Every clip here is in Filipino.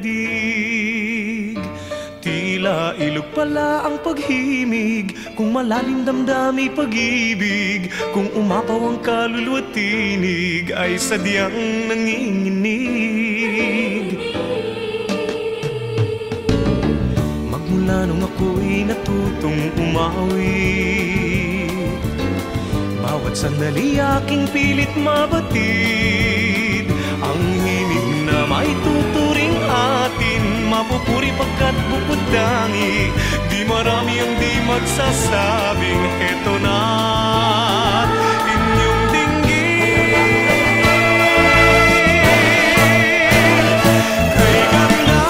daigdig. Tila ilog pala ang paghimig, kung malalim damdami pag-ibig, kung umapaw ang kaluluwa tinig, ay sadyang nanginginig. Magmula nung ako'y natutong umawi, bawat sandali aking pilit mabatid, ang himig na may tuturing atin, mapupuri pagkat bukod tangi. Di marami ang di magsasabing eto na inyong dinggin. Kay ganda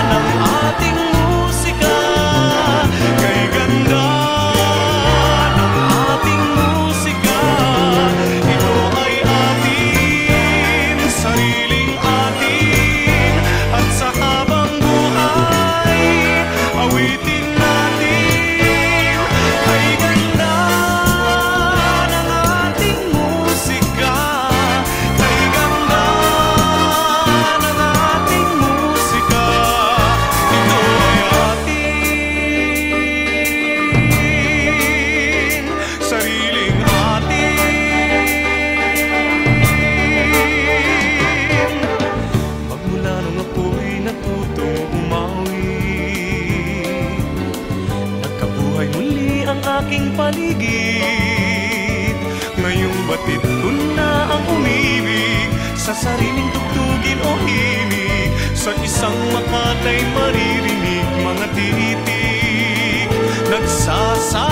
ng ating musika, kay ganda ng ating musika, ito ay atin, sariling atin, at sa habang buhay awitin natin. Kay ganda ng ating musika, kay ganda ng ating musika, ito ay atin, sariling atin. Magmula nung ako'y natutong umawi, nagkabuhay muli ang aking paligid. Ngayong batid ko na ang umibig, sa sariling tugtugin o himig, sa isang makatay maririnig mga titig nagsasabing